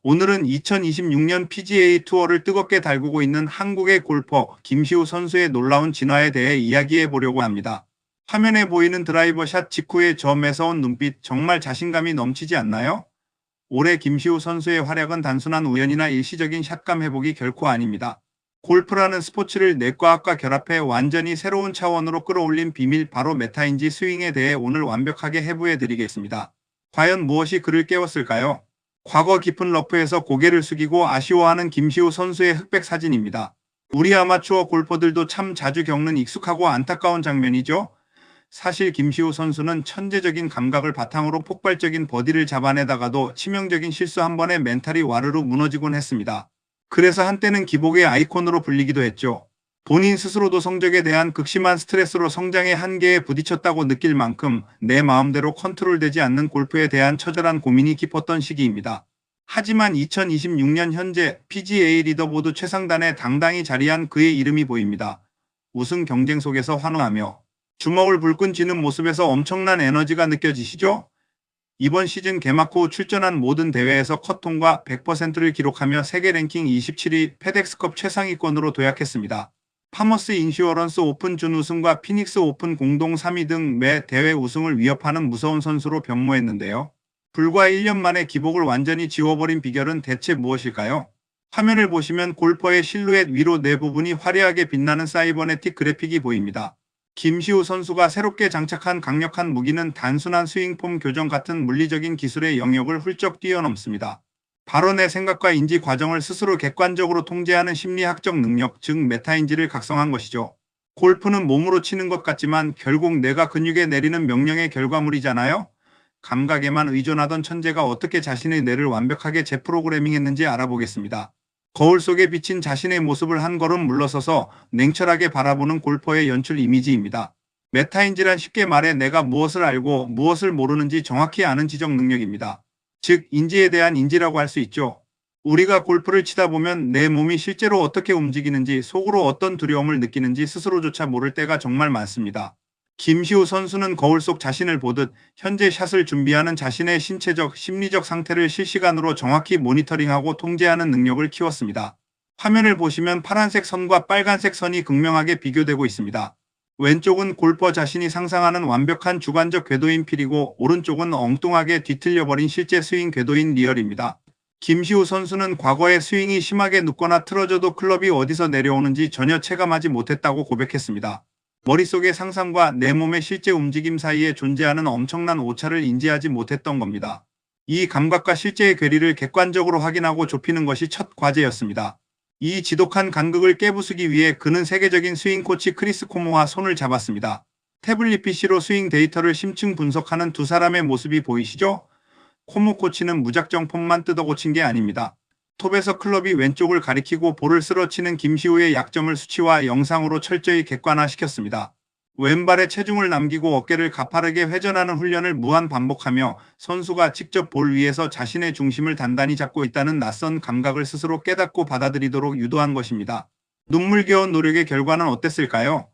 오늘은 2026년 PGA 투어를 뜨겁게 달구고 있는 한국의 골퍼 김시우 선수의 놀라운 진화에 대해 이야기해 보려고 합니다. 화면에 보이는 드라이버 샷 직후의 저 매서운 눈빛 정말 자신감이 넘치지 않나요? 올해 김시우 선수의 활약은 단순한 우연이나 일시적인 샷감 회복이 결코 아닙니다. 골프라는 스포츠를 내과학과 결합해 완전히 새로운 차원으로 끌어올린 비밀 바로 메타인지 스윙에 대해 오늘 완벽하게 해부해 드리겠습니다. 과연 무엇이 그를 깨웠을까요? 과거 깊은 러프에서 고개를 숙이고 아쉬워하는 김시우 선수의 흑백 사진입니다. 우리 아마추어 골퍼들도 참 자주 겪는 익숙하고 안타까운 장면이죠. 사실 김시우 선수는 천재적인 감각을 바탕으로 폭발적인 버디를 잡아내다가도 치명적인 실수 한 번에 멘탈이 와르르 무너지곤 했습니다. 그래서 한때는 기복의 아이콘으로 불리기도 했죠. 본인 스스로도 성적에 대한 극심한 스트레스로 성장의 한계에 부딪혔다고 느낄 만큼 내 마음대로 컨트롤되지 않는 골프에 대한 처절한 고민이 깊었던 시기입니다. 하지만 2026년 현재 PGA 리더보드 최상단에 당당히 자리한 그의 이름이 보입니다. 우승 경쟁 속에서 환호하며 주먹을 불끈 쥐는 모습에서 엄청난 에너지가 느껴지시죠? 이번 시즌 개막 후 출전한 모든 대회에서 컷 통과 100%를 기록하며 세계 랭킹 27위 페덱스컵 최상위권으로 도약했습니다. 파머스 인슈어런스 오픈 준우승과 피닉스 오픈 공동 3위 등 매 대회 우승을 위협하는 무서운 선수로 변모했는데요. 불과 1년 만에 기복을 완전히 지워버린 비결은 대체 무엇일까요? 화면을 보시면 골퍼의 실루엣 위로 네 부분이 화려하게 빛나는 사이버네틱 그래픽이 보입니다. 김시우 선수가 새롭게 장착한 강력한 무기는 단순한 스윙폼 교정 같은 물리적인 기술의 영역을 훌쩍 뛰어넘습니다. 바로 내 생각과 인지 과정을 스스로 객관적으로 통제하는 심리학적 능력, 즉 메타인지를 각성한 것이죠. 골프는 몸으로 치는 것 같지만 결국 뇌가 근육에 내리는 명령의 결과물이잖아요. 감각에만 의존하던 천재가 어떻게 자신의 뇌를 완벽하게 재프로그래밍했는지 알아보겠습니다. 거울 속에 비친 자신의 모습을 한 걸음 물러서서 냉철하게 바라보는 골퍼의 연출 이미지입니다. 메타인지란 쉽게 말해 내가 무엇을 알고 무엇을 모르는지 정확히 아는 지적 능력입니다. 즉, 인지에 대한 인지라고 할 수 있죠. 우리가 골프를 치다 보면 내 몸이 실제로 어떻게 움직이는지, 속으로 어떤 두려움을 느끼는지 스스로조차 모를 때가 정말 많습니다. 김시우 선수는 거울 속 자신을 보듯 현재 샷을 준비하는 자신의 신체적, 심리적 상태를 실시간으로 정확히 모니터링하고 통제하는 능력을 키웠습니다. 화면을 보시면 파란색 선과 빨간색 선이 극명하게 비교되고 있습니다. 왼쪽은 골퍼 자신이 상상하는 완벽한 주관적 궤도인 필이고 오른쪽은 엉뚱하게 뒤틀려버린 실제 스윙 궤도인 리얼입니다. 김시우 선수는 과거에 스윙이 심하게 눕거나 틀어져도 클럽이 어디서 내려오는지 전혀 체감하지 못했다고 고백했습니다. 머릿속의 상상과 내 몸의 실제 움직임 사이에 존재하는 엄청난 오차를 인지하지 못했던 겁니다. 이 감각과 실제의 괴리를 객관적으로 확인하고 좁히는 것이 첫 과제였습니다. 이 지독한 간극을 깨부수기 위해 그는 세계적인 스윙 코치 크리스 코모와 손을 잡았습니다. 태블릿 PC로 스윙 데이터를 심층 분석하는 두 사람의 모습이 보이시죠? 코모 코치는 무작정 폼만 뜯어 고친 게 아닙니다. 톱에서 클럽이 왼쪽을 가리키고 볼을 쓰러치는 김시우의 약점을 수치와 영상으로 철저히 객관화시켰습니다. 왼발에 체중을 남기고 어깨를 가파르게 회전하는 훈련을 무한 반복하며 선수가 직접 볼 위에서 자신의 중심을 단단히 잡고 있다는 낯선 감각을 스스로 깨닫고 받아들이도록 유도한 것입니다. 눈물겨운 노력의 결과는 어땠을까요?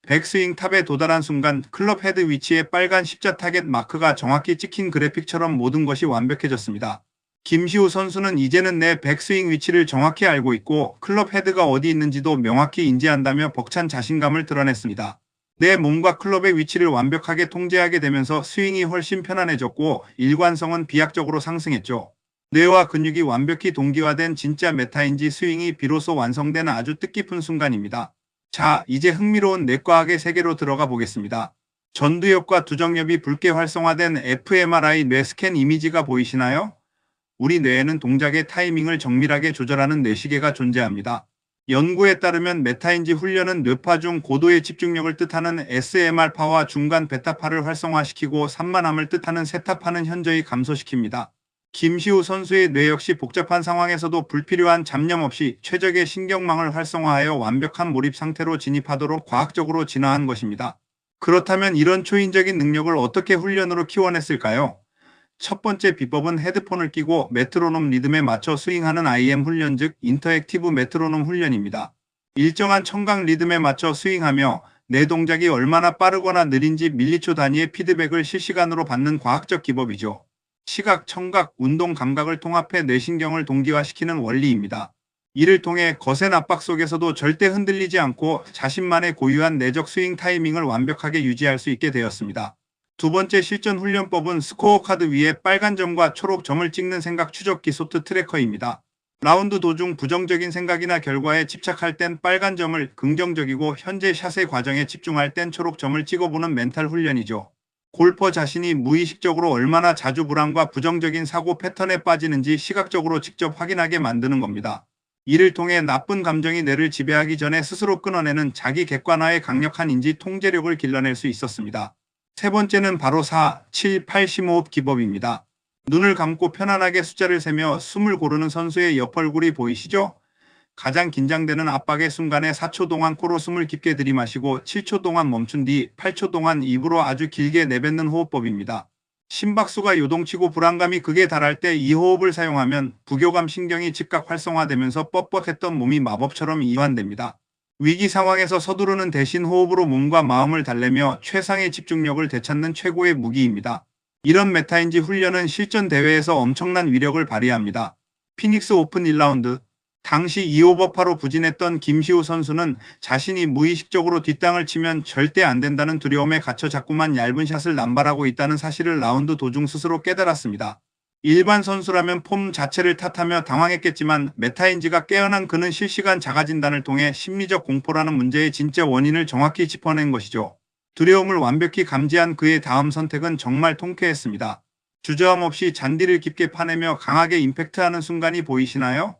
백스윙 탑에 도달한 순간 클럽 헤드 위치에 빨간 십자 타겟 마크가 정확히 찍힌 그래픽처럼 모든 것이 완벽해졌습니다. 김시우 선수는 이제는 내 백스윙 위치를 정확히 알고 있고 클럽 헤드가 어디 있는지도 명확히 인지한다며 벅찬 자신감을 드러냈습니다. 내 몸과 클럽의 위치를 완벽하게 통제하게 되면서 스윙이 훨씬 편안해졌고 일관성은 비약적으로 상승했죠. 뇌와 근육이 완벽히 동기화된 진짜 메타인지 스윙이 비로소 완성된 아주 뜻깊은 순간입니다. 자, 이제 흥미로운 뇌과학의 세계로 들어가 보겠습니다. 전두엽과 두정엽이 붉게 활성화된 fMRI 뇌 스캔 이미지가 보이시나요? 우리 뇌에는 동작의 타이밍을 정밀하게 조절하는 뇌시계가 존재합니다. 연구에 따르면 메타인지 훈련은 뇌파 중 고도의 집중력을 뜻하는 SMR파와 중간 베타파를 활성화시키고 산만함을 뜻하는 세타파는 현저히 감소시킵니다. 김시우 선수의 뇌 역시 복잡한 상황에서도 불필요한 잡념 없이 최적의 신경망을 활성화하여 완벽한 몰입 상태로 진입하도록 과학적으로 진화한 것입니다. 그렇다면 이런 초인적인 능력을 어떻게 훈련으로 키워냈을까요? 첫 번째 비법은 헤드폰을 끼고 메트로놈 리듬에 맞춰 스윙하는 IM 훈련, 즉 인터액티브 메트로놈 훈련입니다. 일정한 청각 리듬에 맞춰 스윙하며 내 동작이 얼마나 빠르거나 느린지 밀리초 단위의 피드백을 실시간으로 받는 과학적 기법이죠. 시각, 청각, 운동 감각을 통합해 뇌신경을 동기화시키는 원리입니다. 이를 통해 거센 압박 속에서도 절대 흔들리지 않고 자신만의 고유한 내적 스윙 타이밍을 완벽하게 유지할 수 있게 되었습니다. 두 번째 실전 훈련법은 스코어 카드 위에 빨간 점과 초록 점을 찍는 생각 추적기 소트 트래커입니다. 라운드 도중 부정적인 생각이나 결과에 집착할 땐 빨간 점을, 긍정적이고 현재 샷의 과정에 집중할 땐 초록 점을 찍어보는 멘탈 훈련이죠. 골퍼 자신이 무의식적으로 얼마나 자주 불안과 부정적인 사고 패턴에 빠지는지 시각적으로 직접 확인하게 만드는 겁니다. 이를 통해 나쁜 감정이 뇌를 지배하기 전에 스스로 끊어내는 자기 객관화의 강력한 인지 통제력을 길러낼 수 있었습니다. 세 번째는 바로 4, 7, 8 심호흡 기법입니다. 눈을 감고 편안하게 숫자를 세며 숨을 고르는 선수의 옆얼굴이 보이시죠? 가장 긴장되는 압박의 순간에 4초 동안 코로 숨을 깊게 들이마시고 7초 동안 멈춘 뒤 8초 동안 입으로 아주 길게 내뱉는 호흡법입니다. 심박수가 요동치고 불안감이 극에 달할 때 이 호흡을 사용하면 부교감 신경이 즉각 활성화되면서 뻣뻣했던 몸이 마법처럼 이완됩니다. 위기 상황에서 서두르는 대신 호흡으로 몸과 마음을 달래며 최상의 집중력을 되찾는 최고의 무기입니다. 이런 메타인지 훈련은 실전 대회에서 엄청난 위력을 발휘합니다. 피닉스 오픈 1라운드 당시 2오버파로 부진했던 김시우 선수는 자신이 무의식적으로 뒷땅을 치면 절대 안 된다는 두려움에 갇혀 자꾸만 얇은 샷을 남발하고 있다는 사실을 라운드 도중 스스로 깨달았습니다. 일반 선수라면 폼 자체를 탓하며 당황했겠지만 메타인지가 깨어난 그는 실시간 자가진단을 통해 심리적 공포라는 문제의 진짜 원인을 정확히 짚어낸 것이죠. 두려움을 완벽히 감지한 그의 다음 선택은 정말 통쾌했습니다. 주저함 없이 잔디를 깊게 파내며 강하게 임팩트하는 순간이 보이시나요?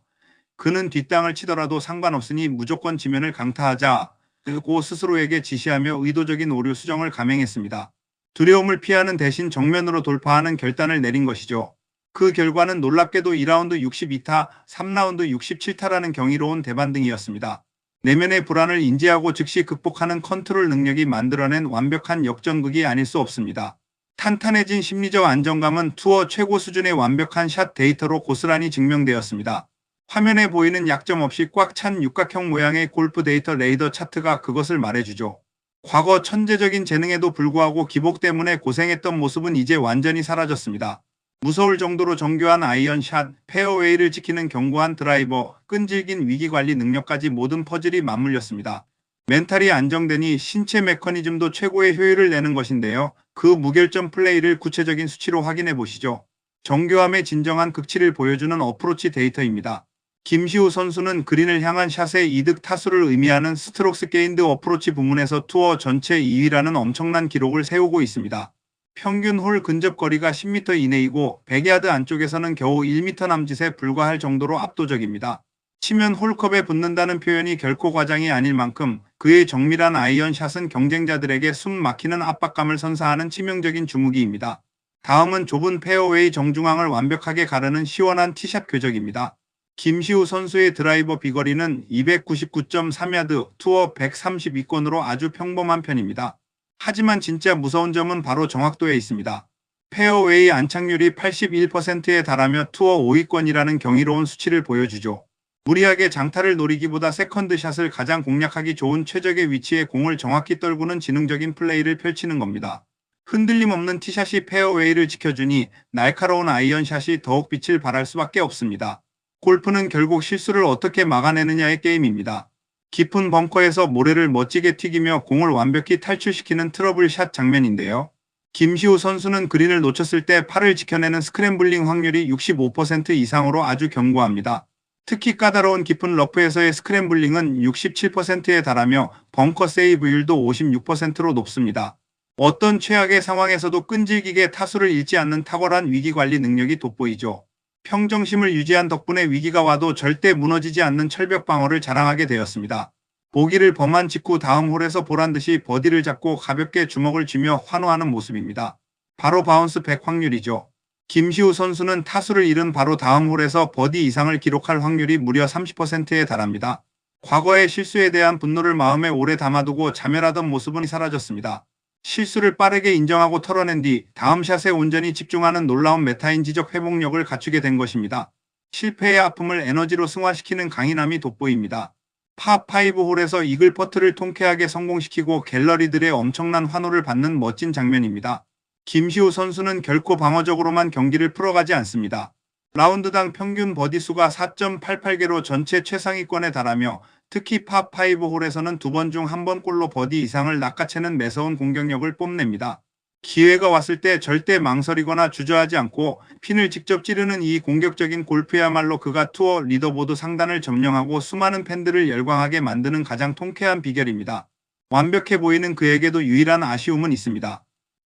그는 뒷땅을 치더라도 상관없으니 무조건 지면을 강타하자고 스스로에게 지시하며 의도적인 오류 수정을 감행했습니다. 두려움을 피하는 대신 정면으로 돌파하는 결단을 내린 것이죠. 그 결과는 놀랍게도 2라운드 62타, 3라운드 67타라는 경이로운 대반등이었습니다. 내면의 불안을 인지하고 즉시 극복하는 컨트롤 능력이 만들어낸 완벽한 역전극이 아닐 수 없습니다. 탄탄해진 심리적 안정감은 투어 최고 수준의 완벽한 샷 데이터로 고스란히 증명되었습니다. 화면에 보이는 약점 없이 꽉 찬 육각형 모양의 골프 데이터 레이더 차트가 그것을 말해주죠. 과거 천재적인 재능에도 불구하고 기복 때문에 고생했던 모습은 이제 완전히 사라졌습니다. 무서울 정도로 정교한 아이언샷, 페어웨이를 지키는 견고한 드라이버, 끈질긴 위기관리 능력까지 모든 퍼즐이 맞물렸습니다. 멘탈이 안정되니 신체 메커니즘도 최고의 효율을 내는 것인데요. 그 무결점 플레이를 구체적인 수치로 확인해 보시죠. 정교함의 진정한 극치를 보여주는 어프로치 데이터입니다. 김시우 선수는 그린을 향한 샷의 이득 타수를 의미하는 스트록스 게인드 어프로치 부문에서 투어 전체 2위라는 엄청난 기록을 세우고 있습니다. 평균 홀 근접 거리가 10m 이내이고 100야드 안쪽에서는 겨우 1m 남짓에 불과할 정도로 압도적입니다. 치면 홀컵에 붙는다는 표현이 결코 과장이 아닐 만큼 그의 정밀한 아이언샷은 경쟁자들에게 숨 막히는 압박감을 선사하는 치명적인 주무기입니다. 다음은 좁은 페어웨이 정중앙을 완벽하게 가르는 시원한 티샷 궤적입니다. 김시우 선수의 드라이버 비거리는 299.3야드, 투어 132건으로 아주 평범한 편입니다. 하지만 진짜 무서운 점은 바로 정확도에 있습니다. 페어웨이 안착률이 81%에 달하며 투어 5위권이라는 경이로운 수치를 보여주죠. 무리하게 장타를 노리기보다 세컨드샷을 가장 공략하기 좋은 최적의 위치에 공을 정확히 떨구는 지능적인 플레이를 펼치는 겁니다. 흔들림 없는 티샷이 페어웨이를 지켜주니 날카로운 아이언샷이 더욱 빛을 발할 수밖에 없습니다. 골프는 결국 실수를 어떻게 막아내느냐의 게임입니다. 깊은 벙커에서 모래를 멋지게 튀기며 공을 완벽히 탈출시키는 트러블샷 장면인데요. 김시우 선수는 그린을 놓쳤을 때 팔을 지켜내는 스크램블링 확률이 65% 이상으로 아주 견고합니다. 특히 까다로운 깊은 러프에서의 스크램블링은 67%에 달하며 벙커 세이브율도 56%로 높습니다. 어떤 최악의 상황에서도 끈질기게 타수를 잃지 않는 탁월한 위기관리 능력이 돋보이죠. 평정심을 유지한 덕분에 위기가 와도 절대 무너지지 않는 철벽 방어를 자랑하게 되었습니다. 보기를 범한 직후 다음 홀에서 보란듯이 버디를 잡고 가볍게 주먹을 쥐며 환호하는 모습입니다. 바로 바운스 백 확률이죠. 김시우 선수는 타수를 잃은 바로 다음 홀에서 버디 이상을 기록할 확률이 무려 30%에 달합니다. 과거의 실수에 대한 분노를 마음에 오래 담아두고 자멸하던 모습은 사라졌습니다. 실수를 빠르게 인정하고 털어낸 뒤 다음 샷에 온전히 집중하는 놀라운 메타인지적 회복력을 갖추게 된 것입니다. 실패의 아픔을 에너지로 승화시키는 강인함이 돋보입니다. 파5 홀에서 이글 퍼트를 통쾌하게 성공시키고 갤러리들의 엄청난 환호를 받는 멋진 장면입니다. 김시우 선수는 결코 방어적으로만 경기를 풀어가지 않습니다. 라운드당 평균 버디수가 4.88개로 전체 최상위권에 달하며 특히 파5 홀에서는 2번 중 1번 골로 버디 이상을 낚아채는 매서운 공격력을 뽐냅니다. 기회가 왔을 때 절대 망설이거나 주저하지 않고 핀을 직접 찌르는 이 공격적인 골프야말로 그가 투어 리더보드 상단을 점령하고 수많은 팬들을 열광하게 만드는 가장 통쾌한 비결입니다. 완벽해 보이는 그에게도 유일한 아쉬움은 있습니다.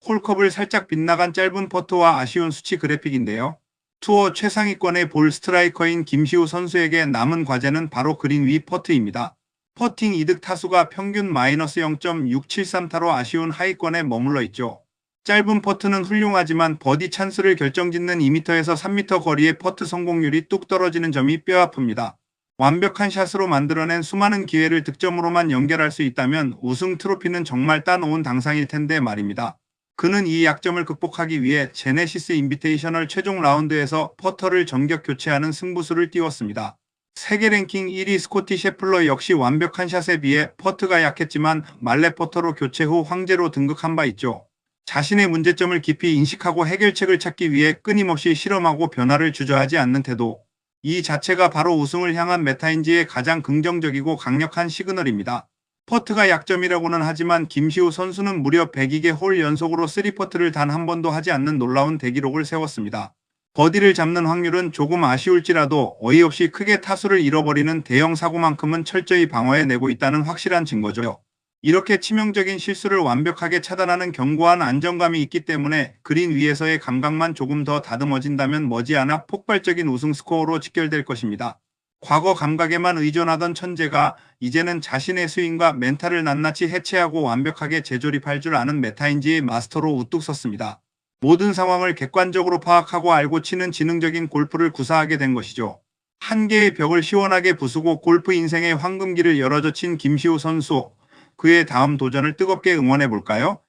홀컵을 살짝 빗나간 짧은 퍼트와 아쉬운 수치 그래픽인데요. 투어 최상위권의 볼 스트라이커인 김시우 선수에게 남은 과제는 바로 그린 위 퍼트입니다. 퍼팅 이득 타수가 평균 마이너스 0.673타로 아쉬운 하위권에 머물러 있죠. 짧은 퍼트는 훌륭하지만 버디 찬스를 결정짓는 2m에서 3m 거리의 퍼트 성공률이 뚝 떨어지는 점이 뼈아픕니다. 완벽한 샷으로 만들어낸 수많은 기회를 득점으로만 연결할 수 있다면 우승 트로피는 정말 따놓은 당상일 텐데 말입니다. 그는 이 약점을 극복하기 위해 제네시스 인비테이셔널 최종 라운드에서 퍼터를 전격 교체하는 승부수를 띄웠습니다. 세계 랭킹 1위 스코티 셰플러 역시 완벽한 샷에 비해 퍼트가 약했지만 말레 퍼터로 교체 후 황제로 등극한 바 있죠. 자신의 문제점을 깊이 인식하고 해결책을 찾기 위해 끊임없이 실험하고 변화를 주저하지 않는 태도. 이 자체가 바로 우승을 향한 메타인지의 가장 긍정적이고 강력한 시그널입니다. 퍼트가 약점이라고는 하지만 김시우 선수는 무려 102개 홀 연속으로 3퍼트를 단 한 번도 하지 않는 놀라운 대기록을 세웠습니다. 버디를 잡는 확률은 조금 아쉬울지라도 어이없이 크게 타수를 잃어버리는 대형 사고만큼은 철저히 방어해내고 있다는 확실한 증거죠. 이렇게 치명적인 실수를 완벽하게 차단하는 견고한 안정감이 있기 때문에 그린 위에서의 감각만 조금 더 다듬어진다면 머지않아 폭발적인 우승 스코어로 직결될 것입니다. 과거 감각에만 의존하던 천재가 이제는 자신의 스윙과 멘탈을 낱낱이 해체하고 완벽하게 재조립할 줄 아는 메타인지의 마스터로 우뚝 섰습니다. 모든 상황을 객관적으로 파악하고 알고 치는 지능적인 골프를 구사하게 된 것이죠. 한 개의 벽을 시원하게 부수고 골프 인생의 황금기를 열어젖힌 김시우 선수. 그의 다음 도전을 뜨겁게 응원해 볼까요?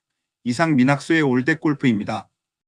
이상 민학수의 올댓골프입니다.